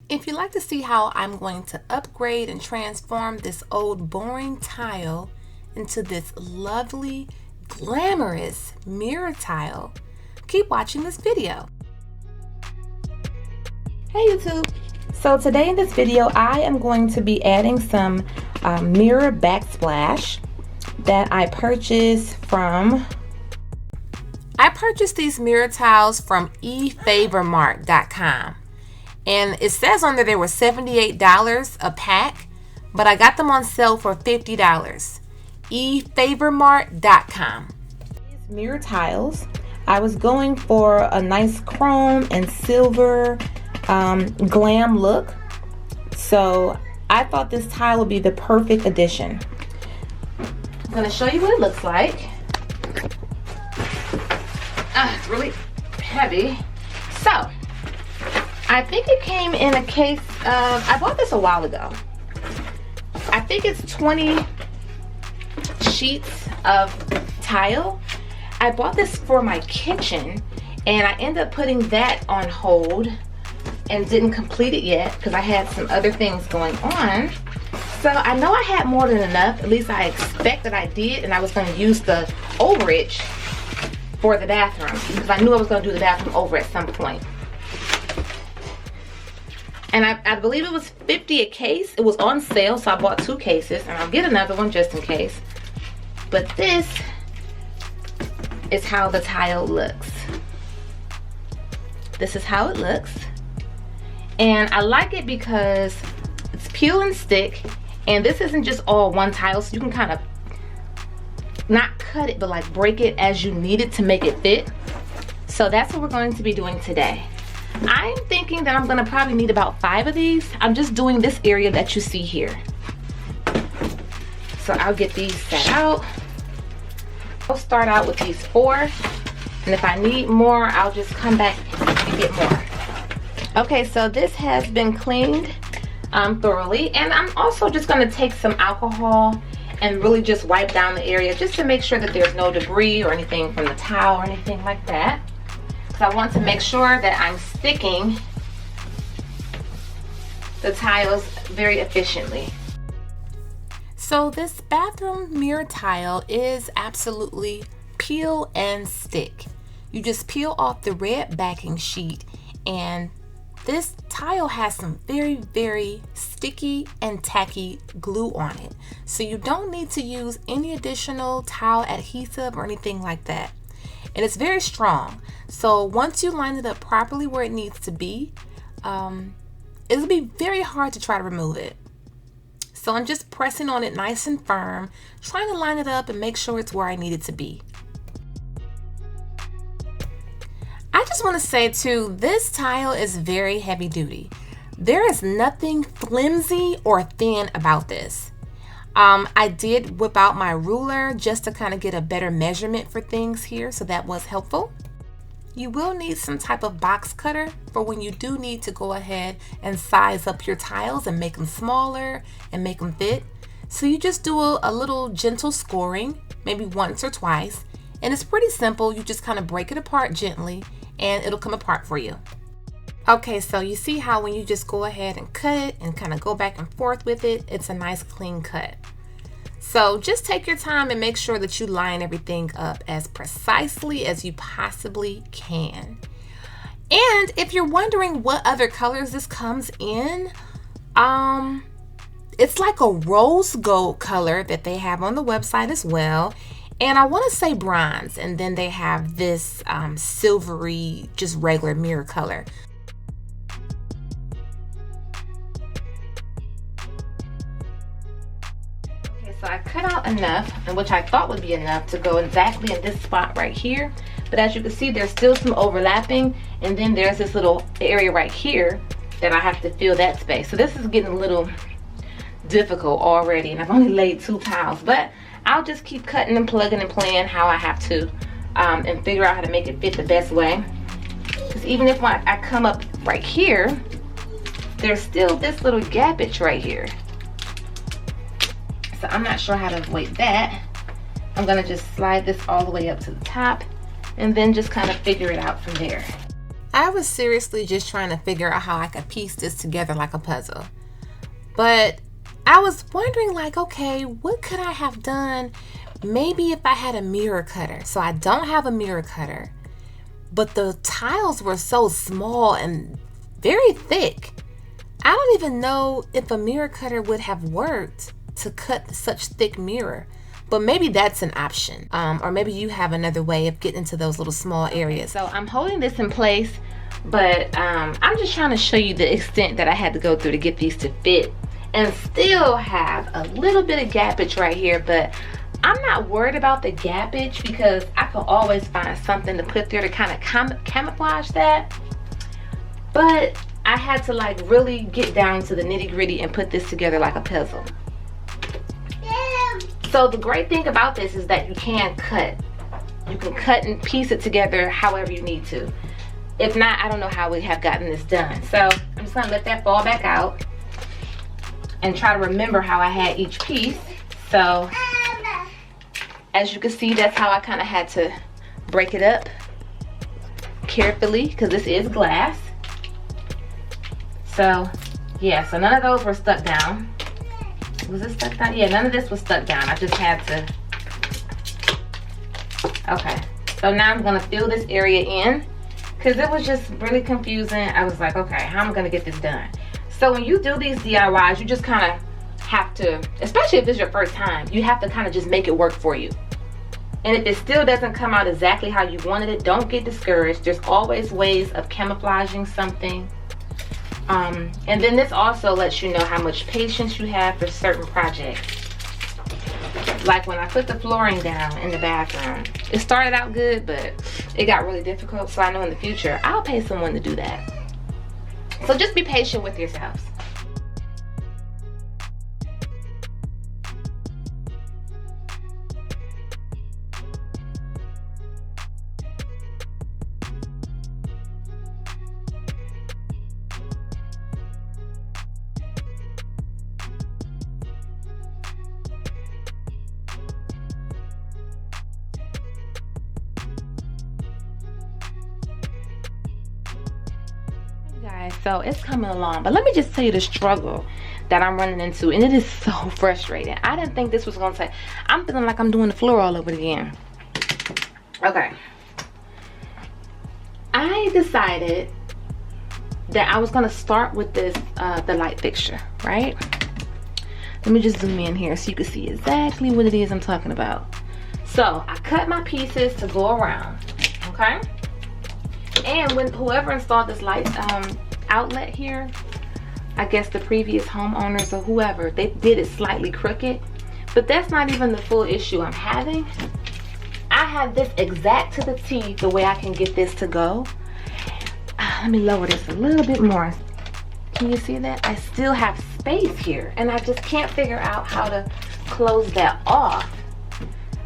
If you'd like to see how I'm going to upgrade and transform this old boring tile into this lovely, glamorous mirror tile, keep watching this video. Hey YouTube! So today in this video I am going to be adding some mirror backsplash that I purchased from... I purchased these mirror tiles from efavormart.com. And it says on there they were $78 a pack, but I got them on sale for $50. efavormart.com. These mirror tiles, I was going for a nice chrome and silver glam look. So I thought this tile would be the perfect addition. I'm going to show you what it looks like. It's really heavy. So I think it came in a case of, I bought this a while ago. I think it's 20 sheets of tile. I bought this for my kitchen and I ended up putting that on hold and didn't complete it yet because I had some other things going on. So I know I had more than enough, at least I expect that I did, and I was going to use the overage for the bathroom because I knew I was going to do the bathroom over at some point. And I believe it was $50 a case. It was on sale, so I bought 2 cases, and I'll get another one just in case. But this is how the tile looks. This is how it looks. And I like it because it's peel and stick, and this isn't just all one tile, so you can kind of not cut it, but like break it as you need it to make it fit. So that's what we're going to be doing today. I'm thinking that I'm gonna probably need about 5 of these. I'm just doing this area that you see here. So I'll get these set out. I'll start out with these 4. And if I need more, I'll just come back and get more. Okay, so this has been cleaned thoroughly. And I'm also just gonna take some alcohol and really just wipe down the area just to make sure that there's no debris or anything from the towel or anything like that. I want to make sure that I'm sticking the tiles very efficiently. So this bathroom mirror tile is absolutely peel and stick. You just peel off the red backing sheet, and this tile has some very, very sticky and tacky glue on it. So you don't need to use any additional tile adhesive or anything like that. And it's very strong. So once you line it up properly where it needs to be, it'll be very hard to try to remove it. So I'm just pressing on it nice and firm, trying to line it up and make sure it's where I need it to be. I just want to say too, this tile is very heavy duty. There is nothing flimsy or thin about this. I did whip out my ruler just to kind of get a better measurement for things here, so that was helpful. You will need some type of box cutter for when you do need to go ahead and size up your tiles and make them smaller and make them fit. So you just do a little gentle scoring, maybe once or twice, and it's pretty simple. You just kind of break it apart gently and it'll come apart for you. Okay, so you see how when you just go ahead and cut it and kind of go back and forth with it, it's a nice clean cut. So just take your time and make sure that you line everything up as precisely as you possibly can. And if you're wondering what other colors this comes in, it's like a rose gold color that they have on the website as well. And I want to say bronze, and then they have this silvery, just regular mirror color. So I cut out enough, and which I thought would be enough to go exactly in this spot right here. But as you can see, there's still some overlapping, and then there's this little area right here that I have to fill that space. So this is getting a little difficult already, and I've only laid 2 piles. But I'll just keep cutting and plugging and playing how I have to, and figure out how to make it fit the best way. Because even if I come up right here, there's still this little gappage right here. So I'm not sure how to avoid that. I'm gonna just slide this all the way up to the top and then just kind of figure it out from there. I was seriously just trying to figure out how I could piece this together like a puzzle. But I was wondering, like, okay, what could I have done? Maybe if I had a mirror cutter. So I don't have a mirror cutter, but the tiles were so small and very thick. I don't even know if a mirror cutter would have worked to cut such thick mirror. But maybe that's an option. Or maybe you have another way of getting into those little small areas. So I'm holding this in place, but I'm just trying to show you the extent that I had to go through to get these to fit and still have a little bit of gappage right here. But I'm not worried about the gappage because I can always find something to put there to kind of camouflage that. But I had to like really get down to the nitty-gritty and put this together like a puzzle. So the great thing about this is that you can cut. You can cut and piece it together however you need to. If not, I don't know how we have gotten this done. So I'm just gonna let that fall back out and try to remember how I had each piece. So as you can see, that's how I kind of had to break it up carefully because this is glass. So yeah, so none of those were stuck down. Was it stuck down? Yeah, none of this was stuck down. I just had to. Okay, so now I'm gonna fill this area in because it was just really confusing. I was like, okay, how am I gonna get this done? So when you do these DIYs, you just kind of have to, especially if this is your first time, you have to kind of just make it work for you. And if it still doesn't come out exactly how you wanted it, don't get discouraged. There's always ways of camouflaging something. And then this also lets you know how much patience you have for certain projects. Like when I put the flooring down in the bathroom, it started out good, but it got really difficult. So I know in the future, I'll pay someone to do that. So just be patient with yourselves. Guys, so it's coming along, but let me just tell you the struggle that I'm running into, and it is so frustrating. I didn't think this was gonna take. I'm feeling like I'm doing the floor all over again. Okay, I decided that I was gonna start with this the light fixture, right? Let me just zoom in here so you can see exactly what it is I'm talking about. So I cut my pieces to go around, okay? And when whoever installed this light outlet here, I guess the previous homeowners or whoever, they did it slightly crooked, but that's not even the full issue I'm having. I have this exact to the T the way I can get this to go. Let me lower this a little bit more. Can you see that? I still have space here and I just can't figure out how to close that off.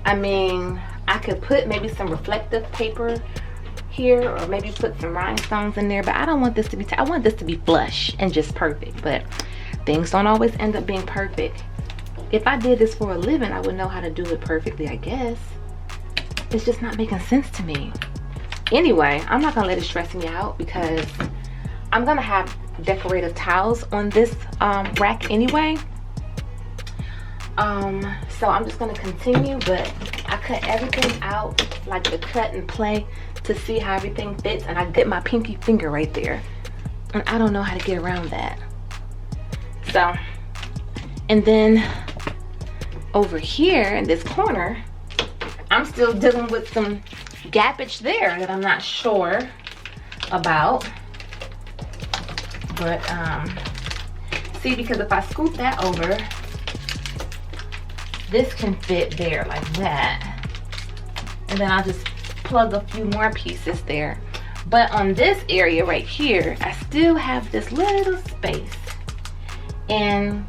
I mean, I could put maybe some reflective paper here or maybe put some rhinestones in there, but I don't want this to be, I want this to be flush and just perfect, but things don't always end up being perfect. If I did this for a living, I would know how to do it perfectly, I guess. It's just not making sense to me. Anyway, I'm not gonna let it stress me out because I'm gonna have decorative tiles on this rack anyway. So I'm just gonna continue, but I cut everything out, like the cut and play, to see how everything fits, and I did my pinky finger right there, and I don't know how to get around that. So, and then over here in this corner, I'm still dealing with some gappage there that I'm not sure about. But see, because if I scoop that over, this can fit there like that, and then I'll just plug a few more pieces there. But on this area right here, I still have this little space, and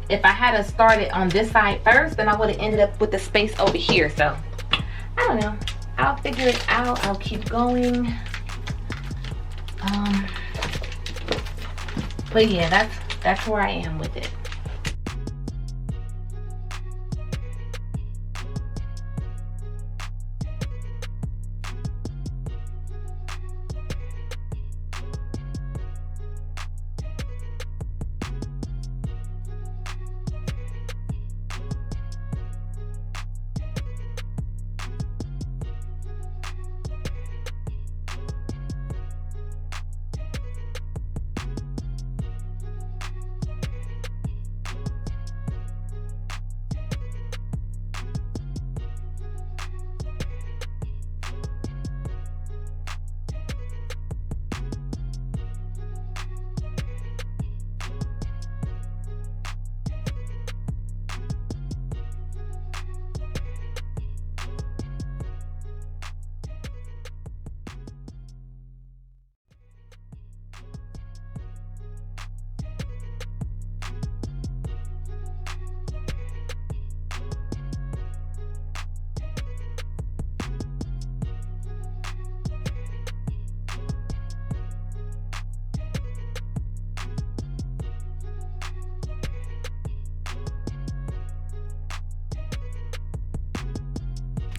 if I had started on this side first, then I would have ended up with the space over here. So I don't know, I'll figure it out. I'll keep going. But yeah, that's where I am with it.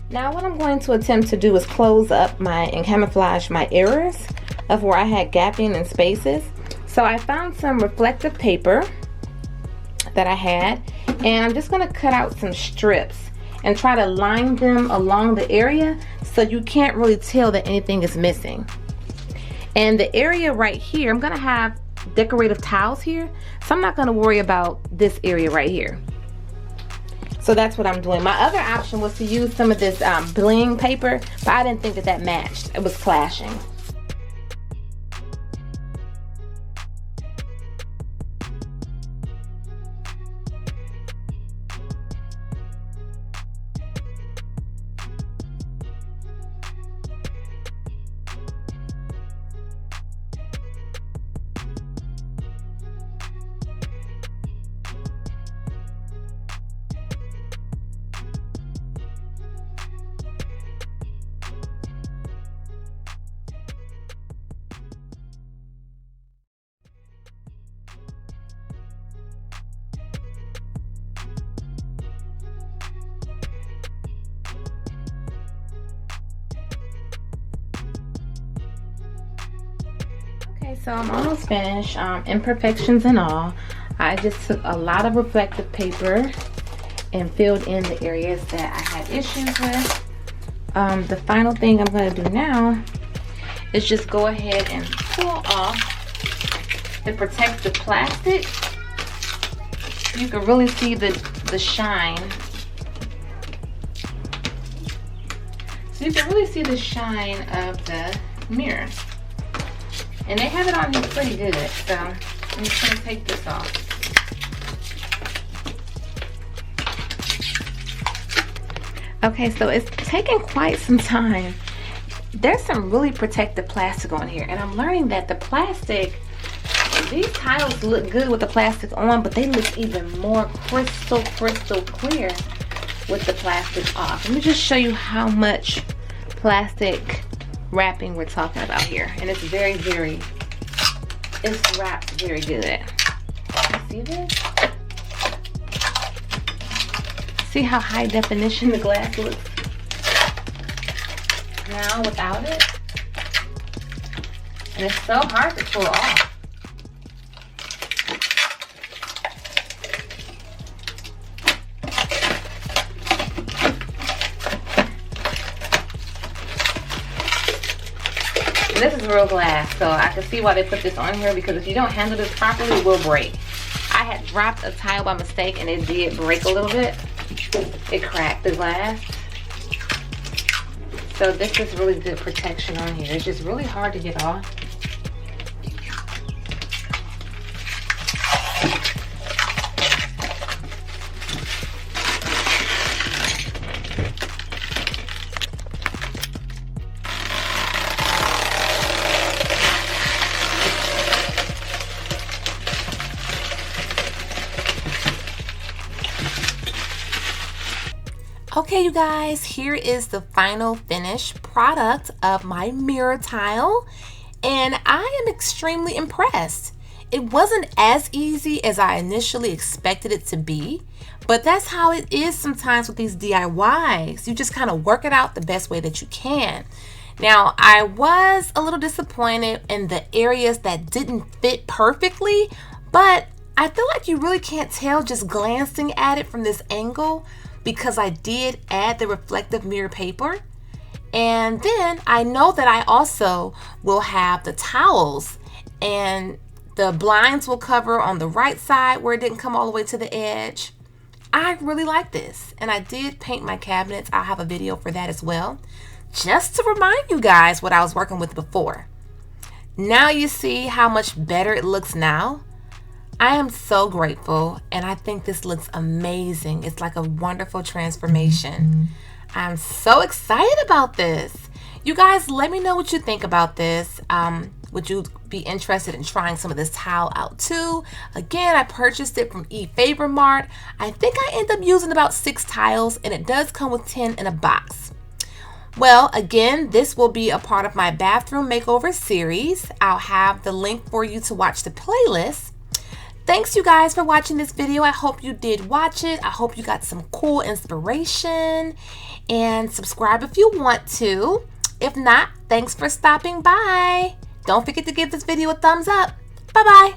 Now what I'm going to attempt to do is close up and camouflage my errors of where I had gapping and spaces. So I found some reflective paper that I had, and I'm just going to cut out some strips and try to line them along the area so you can't really tell that anything is missing. And the area right here, I'm going to have decorative tiles here, so I'm not going to worry about this area right here. So that's what I'm doing. My other option was to use some of this bling paper, but I didn't think that that matched. It was clashing. Okay, so I'm almost finished, imperfections and all. I just took a lot of reflective paper and filled in the areas that I had issues with. The final thing I'm going to do now is just go ahead and pull off and protect the plastic. You can really see the shine. So you can really see the shine of the mirror. And they have it on here pretty good, so I'm just going to take this off. Okay, so it's taken quite some time. There's some really protective plastic on here, and I'm learning that the plastic, these tiles look good with the plastic on, but they look even more crystal clear with the plastic off. Let me just show you how much plastic wrapping we're talking about here, and it's it's wrapped very good. See this? See how high definition the glass looks now without it? And it's so hard to pull off. This is real glass, so I can see why they put this on here, because if you don't handle this properly, it will break. I had dropped a tile by mistake and it did break a little bit. It cracked the glass. So this is really good protection on here. It's just really hard to get off. Okay, you guys, here is the final finished product of my mirror tile, and I am extremely impressed. It wasn't as easy as I initially expected it to be, but that's how it is sometimes with these DIYs. You just kind of work it out the best way that you can. Now, I was a little disappointed in the areas that didn't fit perfectly, but I feel like you really can't tell just glancing at it from this angle, because I did add the reflective mirror paper. And then I know that I also will have the towels, and the blinds will cover on the right side where it didn't come all the way to the edge. I really like this, and I did paint my cabinets. I'll have a video for that as well, just to remind you guys what I was working with before. Now you see how much better it looks now. I am so grateful, and I think this looks amazing. It's like a wonderful transformation. I'm so excited about this. You guys, let me know what you think about this. Would you be interested in trying some of this tile out too? Again, I purchased it from eFavorMart. I think I end up using about 6 tiles, and it does come with 10 in a box. Well, again, this will be a part of my bathroom makeover series. I'll have the link for you to watch the playlist. Thanks you guys for watching this video. I hope you did watch it. I hope you got some cool inspiration, and subscribe if you want to. If not, thanks for stopping by. Don't forget to give this video a thumbs up. Bye-bye.